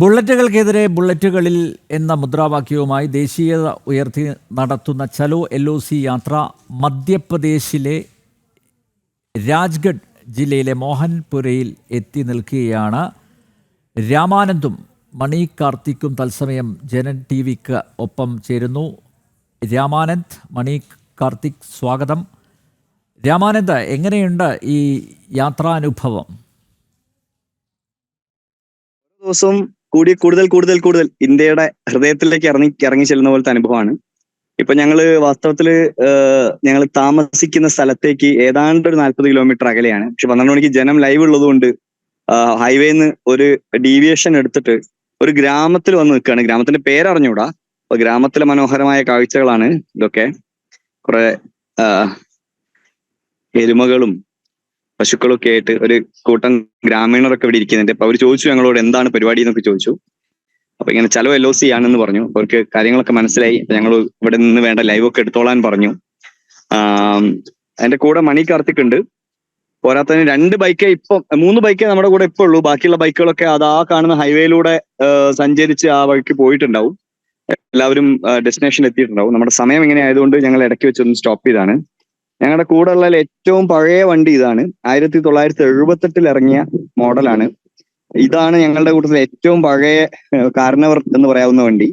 ബുള്ളറ്റുകൾക്കെതിരെ ബുള്ളറ്റുകളിൽ എന്ന മുദ്രാവാക്യവുമായി ദേശീയത ഉയർത്തി നടത്തുന്ന ചലോ LOC യാത്ര മധ്യപ്രദേശിലെ രാജ്ഗഡ് ജില്ലയിലെ മോഹൻപുരയിൽ എത്തി നിൽക്കുകയാണ്. രാമാനന്ദും മണി കാർത്തിക്കും തത്സമയം ജനൻ TV-ക്ക് ഒപ്പം ചേരുന്നു. രാമാനന്ദ്, മണി കാർത്തിക്, സ്വാഗതം. രാമാനന്ദ്, എങ്ങനെയുണ്ട് ഈ യാത്രാനുഭവം? ദിവസവും കൂടുതൽ ഇന്ത്യയുടെ ഹൃദയത്തിലേക്ക് ഇറങ്ങി ചെല്ലുന്ന പോലത്തെ അനുഭവമാണ്. ഇപ്പൊ വാസ്തവത്തില് ഞങ്ങൾ താമസിക്കുന്ന സ്ഥലത്തേക്ക് ഏതാണ്ട് ഒരു 40 കിലോമീറ്റർ അകലെയാണ്. പക്ഷെ 12 മണിക്ക് ജനം ലൈവ് ഉള്ളതുകൊണ്ട് ഹൈവേന്ന് ഒരു ഡീവിയേഷൻ എടുത്തിട്ട് ഒരു ഗ്രാമത്തിൽ വന്ന് നിൽക്കുകയാണ്. ഗ്രാമത്തിന്റെ പേരറിഞ്ഞൂടാ. അപ്പൊ ഗ്രാമത്തിലെ മനോഹരമായ കാഴ്ചകളാണ് ഇതൊക്കെ. കുറെ എരുമകളും പശുക്കളൊക്കെ ആയിട്ട് ഒരു കൂട്ടം ഗ്രാമീണരൊക്കെ ഇവിടെ ഇരിക്കുന്നുണ്ട്. അപ്പൊ അവർ ചോദിച്ചു ഞങ്ങളോട് എന്താണ് പരിപാടി എന്നൊക്കെ ചോദിച്ചു. അപ്പൊ ഇങ്ങനെ ചലോ LOC ആണെന്ന് പറഞ്ഞു. അവർക്ക് കാര്യങ്ങളൊക്കെ മനസ്സിലായി. ഞങ്ങൾ ഇവിടെ നിന്ന് വേണ്ട ലൈവ് ഒക്കെ എടുത്തോളാൻ പറഞ്ഞു. അതിന്റെ കൂടെ മണി കാർത്തിക് ഉണ്ട്. പോരാത്തതിന് 3 ബൈക്കേ നമ്മുടെ കൂടെ ഇപ്പൊ ഉള്ളൂ. ബാക്കിയുള്ള ബൈക്കുകളൊക്കെ അതാ കാണുന്ന ഹൈവേയിലൂടെ സഞ്ചരിച്ച് ആ വഴിക്ക് പോയിട്ടുണ്ടാവും. എല്ലാവരും ഡെസ്റ്റിനേഷൻ എത്തിയിട്ടുണ്ടാവും. നമ്മുടെ സമയം ഇങ്ങനെ ആയതുകൊണ്ട് ഞങ്ങൾ ഇടയ്ക്ക് വെച്ചൊന്ന് സ്റ്റോപ്പ് ചെയ്താണ്. ഞങ്ങളുടെ കൂടെ ഉള്ള ഏറ്റവും പഴയ വണ്ടി ഇതാണ്. 1978 ഇറങ്ങിയ മോഡലാണ്. ഇതാണ് ഞങ്ങളുടെ കൂട്ടത്തിൽ ഏറ്റവും പഴയ കാർണവർ എന്ന് പറയാവുന്ന വണ്ടി.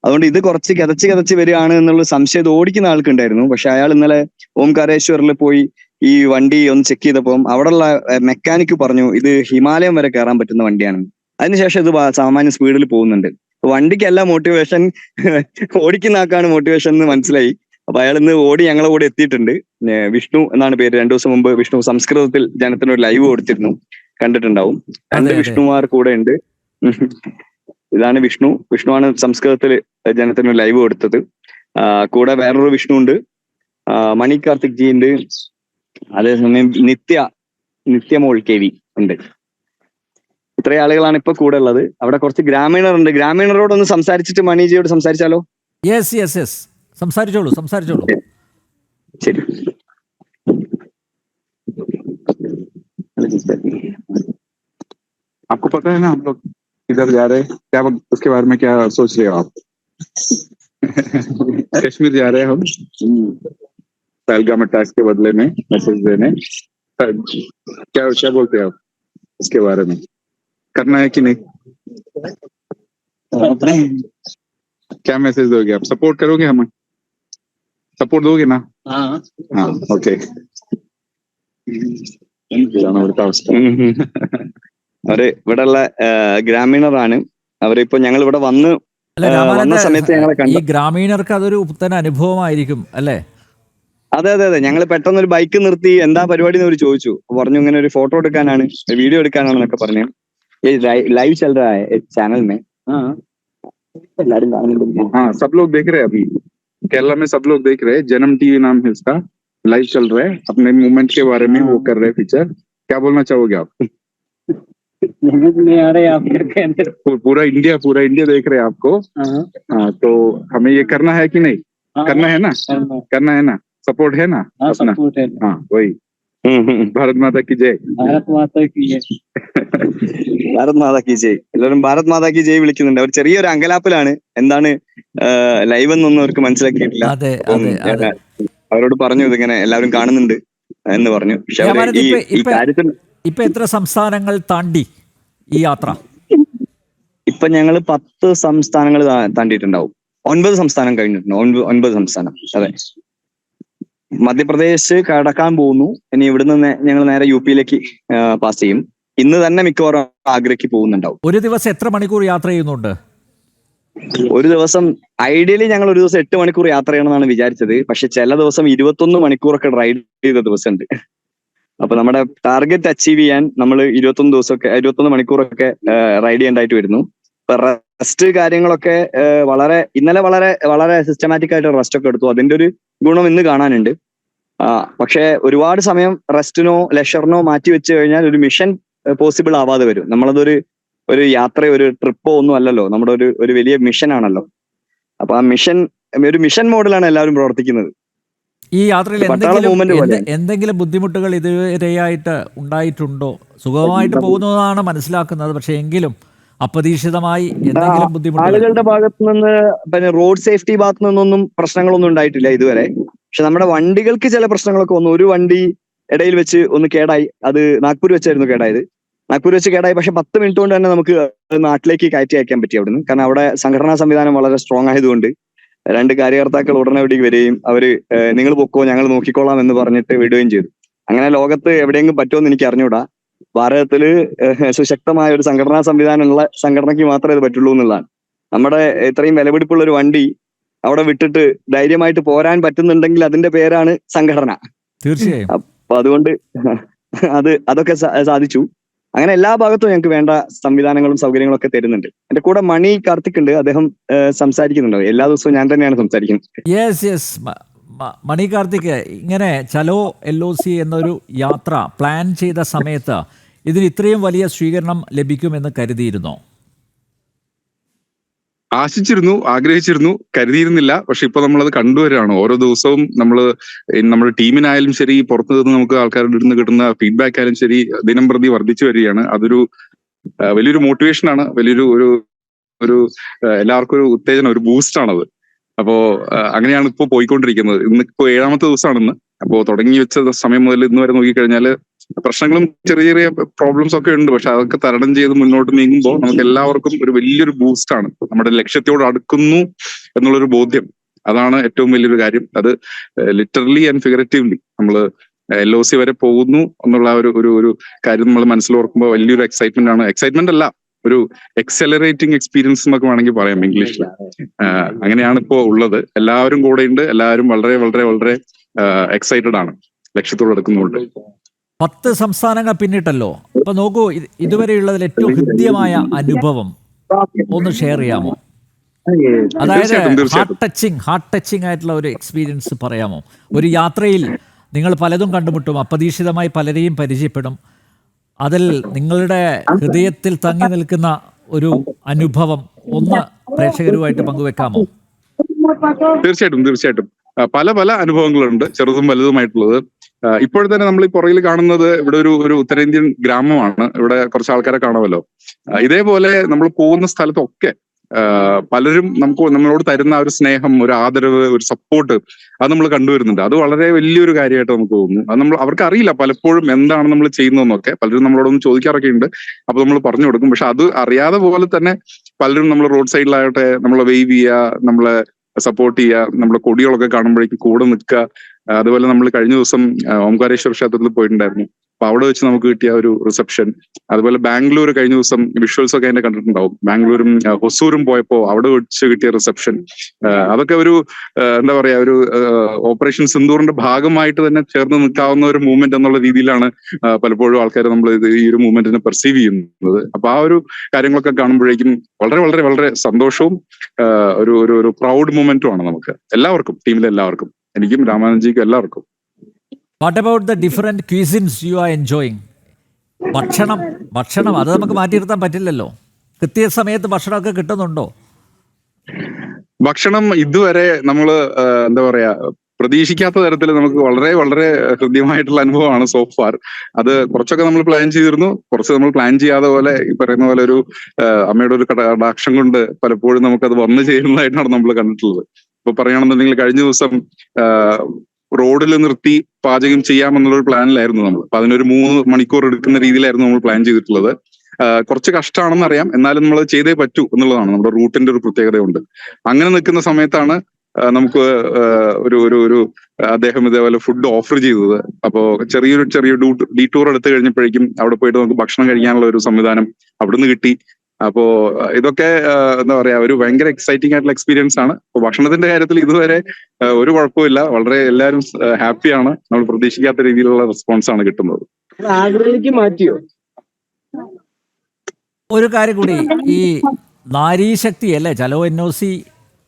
അതുകൊണ്ട് ഇത് കുറച്ച് കിതച്ച് വരികയാണ് എന്നുള്ള സംശയം ഓടിക്കുന്ന ആൾക്കുണ്ടായിരുന്നു. പക്ഷെ അയാൾ ഇന്നലെ ഓംകാരേശ്വറിൽ പോയി ഈ വണ്ടി ഒന്ന് ചെക്ക് ചെയ്തപ്പോൾ അവിടെയുള്ള മെക്കാനിക്ക് പറഞ്ഞു ഇത് ഹിമാലയം വരെ കയറാൻ പറ്റുന്ന വണ്ടിയാണ്. അതിനുശേഷം ഇത് സാമാന്യ സ്പീഡിൽ പോകുന്നുണ്ട്. വണ്ടിക്കല്ല മോട്ടിവേഷൻ, ഓടിക്കുന്ന ആൾക്കാണ് മോട്ടിവേഷൻ എന്ന് മനസ്സിലായി. അപ്പൊ അയാൾ ഇന്ന് ഓടി ഞങ്ങളെ കൂടെ എത്തിയിട്ടുണ്ട്. വിഷ്ണു എന്നാണ് പേര്. 2 ദിവസം മുമ്പ് വിഷ്ണു സംസ്കൃതത്തിൽ ജനത്തിന് ഒരു ലൈവ് കൊടുത്തിരുന്നു, കണ്ടിട്ടുണ്ടാവും. 2 വിഷ്ണുമാർ കൂടെ ഉണ്ട്. ഇതാണ് വിഷ്ണുവാണ് സംസ്കൃതത്തിൽ ജനത്തിന് ലൈവ് കൊടുത്തത്. കൂടെ വേറൊരു വിഷ്ണു ഉണ്ട്, മണി കാർത്തിക് ജി ഉണ്ട്, അതേസമയം നിത്യമോൾ KV ഉണ്ട്. ഇത്രയും ആളുകളാണ് ഇപ്പൊ കൂടെ ഉള്ളത്. അവിടെ കുറച്ച് ഗ്രാമീണറുണ്ട്. ഗ്രാമീണരോടൊന്ന് സംസാരിച്ചിട്ട് മണിജിയോട് സംസാരിച്ചാലോ? യെസ്, സംസാരിച്ചോളൂ. ശരി. आपको पता है ना हम लोग इधर जा रहे हैं, क्या उसके बारे में क्या सोच रहे हो आप? कश्मीर जा रहे हैं हम पहलगाम अटैक के बदले में मैसेज देने. क्या बोलते हैं आप इसके बारे में? करना है कि नहीं? क्या मैसेज दोगे आप? सपोर्ट करोगे? हमें सपोर्ट दोगे ना? हाँ, ओके. അവര് ഇവിടെയുള്ള ഗ്രാമീണറാണ്. അവരിപ്പോ ഞങ്ങൾ ഇവിടെ വന്ന സമയത്ത് ഞങ്ങളെ കണ്ടു. ഈ ഗ്രാമീണർക്ക് അതൊരു പുത്തൻ അനുഭവമായിരിക്കും അല്ലേ? അതെ. ഞങ്ങൾ പെട്ടെന്ന് ഒരു ബൈക്ക് നിർത്തി എന്താ പരിപാടി എന്ന് അവർ ചോദിച്ചു. പറഞ്ഞു ഇങ്ങനെ ഒരു ഫോട്ടോ എടുക്കാനാണ്, വീഡിയോ എടുക്കാനാണെന്നൊക്കെ പറഞ്ഞു. ലൈവ് चल रहा है चैनल में. हाँ, सब लोग देख रहे हैं. अभी केरला में सब लोग देख रहे हैं. जन्म TV नाम है इसका. लाइव चल रहा है. अपने मूवमेंट के बारे में वो कर रहे हैं फीचर. क्या बोलना चाहोगे आप? नहीं आ रहे आप? पूरा इंडिया देख रहे हैं आपको. हाँ, तो हमें ये करना है कि नहीं? करना है ना? सपोर्ट है ना अपना? हाँ, वही. भारत माता की जय. എല്ലാവരും ഭാരത് മാതാ കി ജയ് വിളിക്കുന്നുണ്ട്. അവർ ചെറിയൊരു അങ്കലാപ്പിലാണ്. എന്താണ് ലൈവ് എന്നൊന്നും അവർക്ക് മനസ്സിലാക്കിയിട്ടില്ല. അവരോട് പറഞ്ഞു ഇതിങ്ങനെ എല്ലാവരും കാണുന്നുണ്ട് എന്ന് പറഞ്ഞു. പക്ഷെ ഈ കാര്യത്തിൽ ഇപ്പൊ എത്ര സംസ്ഥാനങ്ങൾ താണ്ടി ഈ യാത്ര? ഇപ്പൊ ഞങ്ങൾ 10 സംസ്ഥാനങ്ങൾ താണ്ടിയിട്ടുണ്ടാവും. 9 സംസ്ഥാനം കഴിഞ്ഞിട്ടുണ്ട്. 9 സംസ്ഥാനം. അതെ. മധ്യപ്രദേശ് കടക്കാൻ പോകുന്നു. ഇനി ഇവിടുന്ന് ഞങ്ങൾ നേരെ UP-യിലേക്ക് പാസ് ചെയ്യും. ഇന്ന് തന്നെ മിക്കവാറും ആഗ്രയ്ക്ക് പോകുന്നുണ്ടാവും. ഒരു ദിവസം എത്ര മണിക്കൂർ യാത്ര ചെയ്യുന്നുണ്ട്? ഒരു ദിവസം ഐഡിയലി ഞങ്ങൾ ഒരു ദിവസം 8 മണിക്കൂർ യാത്ര ചെയ്യണമെന്നാണ് വിചാരിച്ചത്. പക്ഷെ ചില ദിവസം 21 മണിക്കൂറൊക്കെ റൈഡ് ചെയ്ത ദിവസമുണ്ട്. അപ്പൊ നമ്മുടെ ടാർഗറ്റ് അച്ചീവ് ചെയ്യാൻ നമ്മൾ 21 മണിക്കൂറൊക്കെ റൈഡ് ചെയ്യേണ്ടതായിട്ട് വരുന്നു. ഇപ്പൊ റെസ്റ്റ് കാര്യങ്ങളൊക്കെ ഇന്നലെ വളരെ സിസ്റ്റമാറ്റിക് ആയിട്ട് റെസ്റ്റ് ഒക്കെ എടുത്തു. അതിന്റെ ഒരു ഗുണം ഇന്ന് കാണാനുണ്ട്. പക്ഷെ ഒരുപാട് സമയം റെസ്റ്റിനോ ലെഷറിനോ മാറ്റി വെച്ച് കഴിഞ്ഞാൽ ഒരു മിഷൻ പോസിബിൾ ആവാതെ വരും. ഒരു യാത്ര, ഒരു ട്രിപ്പോ ഒന്നും അല്ലല്ലോ, നമ്മുടെ ഒരു വലിയ മിഷൻ ആണല്ലോ. അപ്പൊ ആ ഒരു മിഷൻ മോഡിലാണ് എല്ലാവരും പ്രവർത്തിക്കുന്നത്. ഈ യാത്രയിൽ എന്തെങ്കിലും ബുദ്ധിമുട്ടുകൾ ഇതുവരെയായിട്ട് ഉണ്ടായിട്ടുണ്ടോ? സുഖമായിട്ട് പോകുന്നതാണ് മനസ്സിലാക്കുന്നത്. പക്ഷെ എങ്കിലും അപ്രതീക്ഷിതമായി എന്തെങ്കിലും ബുദ്ധിമുട്ടുകൾ? ആളുകളുടെ ഭാഗത്തു നിന്ന് പിന്നെ റോഡ് സേഫ്റ്റി ഭാഗത്തു നിന്നൊന്നും പ്രശ്നങ്ങളൊന്നും ഉണ്ടായിട്ടില്ല ഇതുവരെ. പക്ഷെ നമ്മുടെ വണ്ടികൾക്ക് ചില പ്രശ്നങ്ങളൊക്കെ വന്നു. ഒരു വണ്ടി ഇടയിൽ വെച്ച് ഒന്ന് കേടായി. അത് നാഗ്പൂർ വെച്ചായിരുന്നു കേടായത്. നാഗ്പൂർ വെച്ച് കേടായി. പക്ഷെ 10 മിനിറ്റ് കൊണ്ട് തന്നെ നമുക്ക് നാട്ടിലേക്ക് കയറ്റി അയക്കാൻ പറ്റി അവിടുന്ന്. കാരണം അവിടെ സംഘടനാ സംവിധാനം വളരെ സ്ട്രോങ് ആയതുകൊണ്ട് 2 കാര്യകർത്താക്കൾ ഉടനടി വരികയും അവര് നിങ്ങൾ പൊക്കോ ഞങ്ങൾ നോക്കിക്കോളാം എന്ന് പറഞ്ഞിട്ട് വിടുകയും ചെയ്തു. അങ്ങനെ ലോകത്ത് എവിടെയെങ്കിലും പറ്റുമെന്ന് എനിക്ക് അറിഞ്ഞൂടാ. ഭാരതത്തില് സുശക്തമായ ഒരു സംഘടനാ സംവിധാനമുള്ള സംഘടനയ്ക്ക് മാത്രമേ ഇത് പറ്റുള്ളൂ എന്നുള്ളതാണ്. നമ്മുടെ ഇത്രയും വിലപിടിപ്പുള്ള ഒരു വണ്ടി അവിടെ വിട്ടിട്ട് ധൈര്യമായിട്ട് പോരാൻ പറ്റുന്നുണ്ടെങ്കിൽ അതിന്റെ പേരാണ് സംഘടന. തീർച്ചയായും. അപ്പൊ അതുകൊണ്ട് അതൊക്കെ സാധിച്ചു. അങ്ങനെ എല്ലാ ഭാഗത്തും ഞങ്ങൾക്ക് വേണ്ട സംവിധാനങ്ങളും സൗകര്യങ്ങളും ഒക്കെ തരുന്നുണ്ട്. എന്റെ കൂടെ മണി കാർത്തിക് ഉണ്ട്. അദ്ദേഹം സംസാരിക്കുന്നുണ്ടോ? എല്ലാ ദിവസവും ഞാൻ തന്നെയാണ് സംസാരിക്കുന്നത്. യെസ്. മണി കാർത്തിക്, ഇങ്ങനെ ചലോ LOC എന്നൊരു യാത്ര പ്ലാൻ ചെയ്ത സമയത്ത് ഇതിന് ഇത്രയും വലിയ സ്വീകരണം ലഭിക്കുമെന്ന് കരുതിയിരുന്നോ? ആശിച്ചിരുന്നു, ആഗ്രഹിച്ചിരുന്നു, കരുതിയിരുന്നില്ല. പക്ഷെ ഇപ്പൊ നമ്മളത് കണ്ടുവരികയാണ്. ഓരോ ദിവസവും നമ്മുടെ ടീമിനായാലും ശരി, പുറത്തു നിന്ന് നമുക്ക് ആൾക്കാരുടെ അടുത്ത് കിട്ടുന്ന ഫീഡ്ബാക്ക് ആയാലും ശരി, ദിനം പ്രതി വർദ്ധിച്ചു വരികയാണ്. അതൊരു വലിയൊരു മോട്ടിവേഷനാണ്, വലിയൊരു ഒരു എല്ലാവർക്കും ഒരു ഉത്തേജനം, ഒരു ബൂസ്റ്റാണത്. അപ്പോ അങ്ങനെയാണ് ഇപ്പോ പോയിക്കൊണ്ടിരിക്കുന്നത്. ഇന്നിപ്പോ 7ാമത്തെ ദിവസമാണിന്ന്. അപ്പോ തുടങ്ങി വെച്ച സമയം മുതൽ ഇന്ന് വരെ നോക്കിക്കഴിഞ്ഞാല് പ്രശ്നങ്ങളും ചെറിയ ചെറിയ പ്രോബ്ലംസ് ഒക്കെ ഉണ്ട്. പക്ഷെ അതൊക്കെ തരണം ചെയ്ത് മുന്നോട്ട് നീങ്ങുമ്പോൾ നമുക്ക് എല്ലാവർക്കും ഒരു വലിയൊരു ബൂസ്റ്റാണ്. നമ്മുടെ ലക്ഷ്യത്തോട് അടുക്കുന്നു എന്നുള്ളൊരു ബോധ്യം, അതാണ് ഏറ്റവും വലിയൊരു കാര്യം. അത് ലിറ്ററലി ആൻഡ് ഫിഗറേറ്റീവ്ലി നമ്മള് LOC വരെ പോകുന്നു എന്നുള്ള ഒരു കാര്യം നമ്മൾ മനസ്സിലോർക്കുമ്പോൾ വലിയൊരു എക്സൈറ്റ്മെന്റ് ആണ്. എക്സൈറ്റ്മെന്റ് അല്ല, ഒരു എക്സലറേറ്റിംഗ് എക്സ്പീരിയൻസ് എന്നൊക്കെ വേണമെങ്കിൽ പറയാം ഇംഗ്ലീഷിൽ. അങ്ങനെയാണ് ഇപ്പോ ഉള്ളത്. എല്ലാവരും കൂടെ ഉണ്ട്. എല്ലാവരും വളരെ വളരെ വളരെ എക്സൈറ്റഡ് ആണ് ലക്ഷ്യത്തോട് അടുക്കുന്നുണ്ട്. 10 സംസ്ഥാനങ്ങൾ പിന്നിട്ടല്ലോ. അപ്പൊ നോക്കൂ, ഇതുവരെയുള്ളതിൽ ഏറ്റവും ഹൃദ്യമായ അനുഭവം ഒന്ന് ഷെയർ ചെയ്യാമോ? അതായത് ഹാർട്ട് ടച്ചിങ് ആയിട്ടുള്ള ഒരു എക്സ്പീരിയൻസ് പറയാമോ? ഒരു യാത്രയിൽ നിങ്ങൾ പലതും കണ്ടുമുട്ടും, അപ്രതീക്ഷിതമായി പലരെയും പരിചയപ്പെടും. അതിൽ നിങ്ങളുടെ ഹൃദയത്തിൽ തങ്ങി നിൽക്കുന്ന ഒരു അനുഭവം ഒന്ന് പ്രേക്ഷകരുമായിട്ട് പങ്കുവെക്കാമോ? തീർച്ചയായിട്ടും പല പല അനുഭവങ്ങളുണ്ട്, ചെറുതും വലുതുമായിട്ടുള്ളത്. ഇപ്പോൾ തന്നെ നമ്മൾ ഈ പുറകിൽ കാണുന്നത് ഇവിടെ ഒരു ഉത്തരേന്ത്യൻ ഗ്രാമമാണ്. ഇവിടെ കുറച്ച് ആൾക്കാരെ കാണാമല്ലോ. ഇതേപോലെ നമ്മൾ പോകുന്ന സ്ഥലത്തൊക്കെ പലരും നമ്മളോട് തരുന്ന ഒരു സ്നേഹം, ഒരു ആദരവ്, ഒരു സപ്പോർട്ട്, അത് നമ്മൾ കണ്ടുവരുന്നുണ്ട്. അത് വളരെ വലിയൊരു കാര്യമായിട്ട് നമുക്ക് തോന്നുന്നു. അത് അവർക്ക് അറിയില്ല പലപ്പോഴും എന്താണ് നമ്മൾ ചെയ്യുന്നതെന്നൊക്കെ. പലരും നമ്മളോടൊന്ന് ചോദിക്കാറൊക്കെ ഉണ്ട്. അപ്പൊ നമ്മൾ പറഞ്ഞു കൊടുക്കും. പക്ഷെ അത് അറിയാതെ പോലെ തന്നെ പലരും നമ്മൾ റോഡ് സൈഡിലാകട്ടെ നമ്മളെ വെയ്വ് ചെയ്യുക, നമ്മളെ സപ്പോർട്ട് ചെയ്യുക, നമ്മുടെ കൊടികളൊക്കെ കാണുമ്പോഴേക്കും കൂടെ നിൽക്കുക. അതുപോലെ നമ്മൾ കഴിഞ്ഞ ദിവസം ഓംകാരേശ്വർ ക്ഷേത്രത്തിൽ പോയിട്ടുണ്ടായിരുന്നു. അപ്പൊ അവിടെ വെച്ച് നമുക്ക് കിട്ടിയ ഒരു റിസപ്ഷൻ. അതുപോലെ ബാംഗ്ലൂർ കഴിഞ്ഞ ദിവസം വിഷ്വൽസ് ഒക്കെ അതിന്റെ കണ്ടിട്ടുണ്ടാവും. ബാംഗ്ലൂരും ഹൊസൂരും പോയപ്പോ അവിടെ വെച്ച് കിട്ടിയ റിസപ്ഷൻ, അതൊക്കെ ഒരു എന്താ പറയാ, ഒരു ഓപ്പറേഷൻ സിന്ദൂറിന്റെ ഭാഗമായിട്ട് തന്നെ ചേർന്ന് നിൽക്കാവുന്ന ഒരു മൂവ്മെന്റ് എന്നുള്ള രീതിയിലാണ് പലപ്പോഴും ആൾക്കാർ നമ്മൾ ഈ ഒരു മൂവ്മെന്റിനെ പെർസീവ് ചെയ്യുന്നത്. അപ്പൊ ആ ഒരു കാര്യങ്ങളൊക്കെ കാണുമ്പോഴേക്കും വളരെ വളരെ വളരെ സന്തോഷവും ഒരു പ്രൗഡ് മൂവ്മെന്റും ആണ് നമുക്ക് എല്ലാവർക്കും, ടീമിലെ എല്ലാവർക്കും, എനിക്കും രാമാനന്ദജിക്കും എല്ലാവർക്കും. What about the different cuisines you are enjoying? ഭക്ഷണം അത് നമുക്ക് മാറ്റി നിർത്താൻ പറ്റില്ലല്ലോ. കൃത്യസമയത്ത് ഭക്ഷണമൊക്കെ കിട്ടുന്നുണ്ടോ? ഭക്ഷണം ഇതുവരെ നമ്മള് എന്താ പറയാ, പ്രതീക്ഷിക്കാത്ത തരത്തിൽ നമുക്ക് വളരെ വളരെ ഹൃദ്യമായിട്ടുള്ള അനുഭവമാണ് സോ ഫാർ. അത് കുറച്ചൊക്കെ നമ്മൾ പ്ലാൻ ചെയ്തിരുന്നു, കുറച്ച് നമ്മൾ പ്ലാൻ ചെയ്യാതെ പോലെ ഈ പറയുന്ന പോലെ ഒരു അമ്മയുടെ ഒരു കടാക്ഷം കൊണ്ട് പലപ്പോഴും നമുക്കത് വന്നു ചേരുന്നതായിട്ടാണ് നമ്മൾ കണ്ടിട്ടുള്ളത്. ഇപ്പൊ പറയുകയാണെന്നുണ്ടെങ്കിൽ കഴിഞ്ഞ ദിവസം റോഡിൽ നിർത്തി പാചകം ചെയ്യാമെന്നുള്ളൊരു പ്ലാനിലായിരുന്നു നമ്മൾ. അപ്പൊ അതിനൊരു 3 മണിക്കൂർ എടുക്കുന്ന രീതിയിലായിരുന്നു നമ്മൾ പ്ലാൻ ചെയ്തിട്ടുള്ളത്. കുറച്ച് കഷ്ടമാണെന്ന് അറിയാം, എന്നാലും നമ്മൾ ചെയ്തേ പറ്റൂ എന്നുള്ളതാണ്. നമ്മുടെ റൂട്ടിന്റെ ഒരു പ്രത്യേകതയുണ്ട്. അങ്ങനെ നിൽക്കുന്ന സമയത്താണ് നമുക്ക് ഒരു അദ്ദേഹം ഇതേപോലെ ഫുഡ് ഓഫർ ചെയ്തത്. അപ്പോ ചെറിയ ഡീടൂർ എടുത്തു കഴിഞ്ഞപ്പോഴേക്കും അവിടെ പോയിട്ട് നമുക്ക് ഭക്ഷണം കഴിക്കാനുള്ള ഒരു സംവിധാനം അവിടുന്ന് കിട്ടി. അപ്പോ ഇതൊക്കെ എന്താ പറയാ, ഒരു ഭയങ്കര എക്സൈറ്റിംഗ് ആയിട്ടുള്ള എക്സ്പീരിയൻസ് ആണ്. അപ്പൊ ഭക്ഷണത്തിന്റെ കാര്യത്തിൽ ഇതുവരെ ഒരു കുഴപ്പമില്ല, വളരെ എല്ലാവരും ഹാപ്പിയാണ്. നമ്മൾ പ്രതീക്ഷിക്കാത്ത രീതിയിലുള്ള റെസ്പോൺസ് ആണ് കിട്ടുന്നത്. മാറ്റിയോ ഒരു കാര്യം കൂടി, ഈ നാരീശക്തി അല്ലേ ചലോ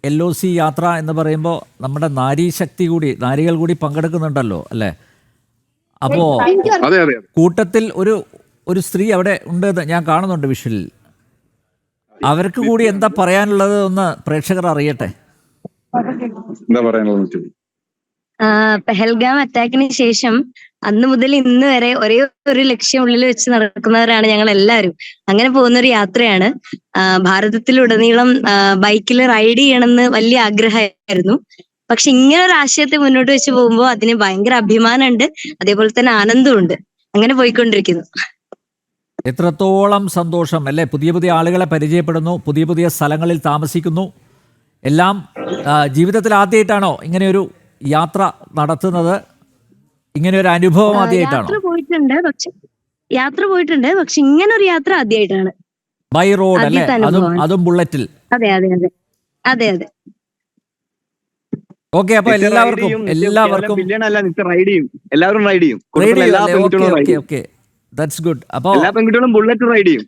LOC യാത്ര എന്ന് പറയുമ്പോൾ നമ്മുടെ നാരീശക്തി കൂടി, നാരികൾ കൂടി പങ്കെടുക്കുന്നുണ്ടല്ലോ അല്ലേ? അപ്പോ കൂട്ടത്തിൽ ഒരു സ്ത്രീ അവിടെ ഉണ്ട്, ഞാൻ കാണുന്നുണ്ട് വിഷ്വലിൽ. അവർക്ക് കൂടി എന്താ പറയാനുള്ളത് ഒന്ന് പ്രേക്ഷകർ അറിയട്ടെ. എന്താ പറയാനുള്ളത്? പെഹൽഗാം അറ്റാക്കിന് ശേഷം അന്ന് മുതൽ ഇന്ന് വരെ ഒരേ ഒരു ലക്ഷ്യം ഉള്ളിൽ വെച്ച് നടക്കുന്നവരാണ് ഞങ്ങൾ എല്ലാവരും. അങ്ങനെ പോകുന്ന ഒരു യാത്രയാണ്. ഭാരതത്തിലുടനീളം ബൈക്കിൽ റൈഡ് ചെയ്യണമെന്ന് വലിയ ആഗ്രഹമായിരുന്നു. പക്ഷെ ഇങ്ങനെ ഒരു ആശയത്തെ മുന്നോട്ട് വെച്ച് പോകുമ്പോൾ അതിന് ഭയങ്കര അഭിമാനമുണ്ട്, അതേപോലെ തന്നെ ആനന്ദമുണ്ട്. അങ്ങനെ പോയിക്കൊണ്ടിരിക്കുന്നു. എത്രത്തോളം സന്തോഷം അല്ലേ. പുതിയ പുതിയ ആളുകളെ പരിചയപ്പെടുന്നു, പുതിയ പുതിയ സ്ഥലങ്ങളിൽ താമസിക്കുന്നു. എല്ലാം ജീവിതത്തിൽ ആദ്യമായിട്ടാണോ ഇങ്ങനെയൊരു യാത്ര നടത്തുന്നത്? ഇങ്ങനെ ഒരു അനുഭവം ആദ്യമായിട്ടാണോ? യാത്ര പോയിട്ടുണ്ട്, പക്ഷെ ഇങ്ങനെ ഒരു യാത്ര ആദ്യമായിട്ടാണ്. ബൈ റോഡ് അല്ലേ, അതും ബുള്ളറ്റിൽ. അതെ അതെ അതെ അതെ അതെ. ഓക്കെ, അപ്പൊ എല്ലാവർക്കും എല്ലാവരും റൈഡ് ചെയ്യും. Okay, that's good. അപ്പോൾ എല്ലാ പെൺകുട്ടികളും ബുള്ളറ്റ് റൈഡ് ചെയ്യും.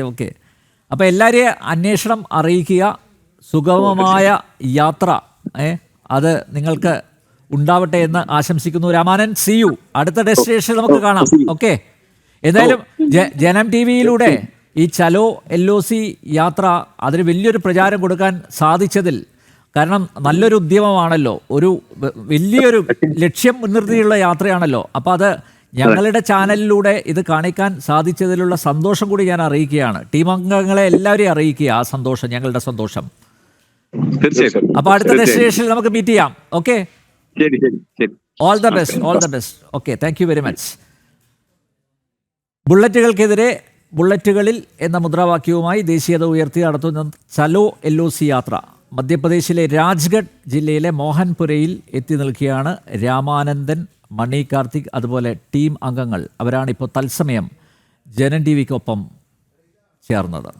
ഓക്കെ. അപ്പൊ എല്ലാവരെയും അന്വേഷണം അറിയിക്കുക. സുഗമമായ യാത്ര അത് നിങ്ങൾക്ക് ഉണ്ടാവട്ടെ എന്ന് ആശംസിക്കുന്നു. രാമാനൻ, സി യു. അടുത്ത ഡെസ്റ്റിനേഷൻ നമുക്ക് കാണാം. ഓക്കെ, എന്തായാലും ജനം ടി വിയിലൂടെ ഈ ചലോ LOC യാത്ര അതിന് വലിയൊരു പ്രചാരം കൊടുക്കാൻ സാധിച്ചതിൽ, കാരണം നല്ലൊരു ഉദ്യമമാണല്ലോ, ഒരു വലിയൊരു ലക്ഷ്യം മുൻനിർത്തിയുള്ള യാത്രയാണല്ലോ. അപ്പോൾ അത് ഞങ്ങളുടെ ചാനലിലൂടെ ഇത് കാണിക്കാൻ സാധിച്ചതിലുള്ള സന്തോഷം കൂടി ഞാൻ അറിയിക്കുകയാണ്. ടീം അംഗങ്ങളെ എല്ലാവരെയും അറിയിക്കുക ആ സന്തോഷം, ഞങ്ങളുടെ സന്തോഷം. തീർച്ചയായിട്ടും. അപ്പോൾ അടുത്ത ഡെസ്റ്റിനേഷനിൽ നമുക്ക് മീറ്റ് ചെയ്യാം. Okay, all the best. Okay, thank you very much. ബുള്ളറ്റുകൾക്കെതിരെ ബുള്ളറ്റുകളിൽ എന്ന മുദ്രാവാക്യവുമായി ദേശീയത ഉയർത്തി നടത്തുന്ന ചലോ LOC യാത്ര മധ്യപ്രദേശിലെ രാജ്ഗഡ് ജില്ലയിലെ മോഹൻപുരയിൽ എത്തി നിൽക്കുകയാണ്. രാമാനന്ദൻ, മണി കാർത്തിക്, അതുപോലെ ടീം അംഗങ്ങൾ, അവരാണിപ്പോൾ തത്സമയം ജനം TV ക്കൊപ്പം ചേർന്നത്.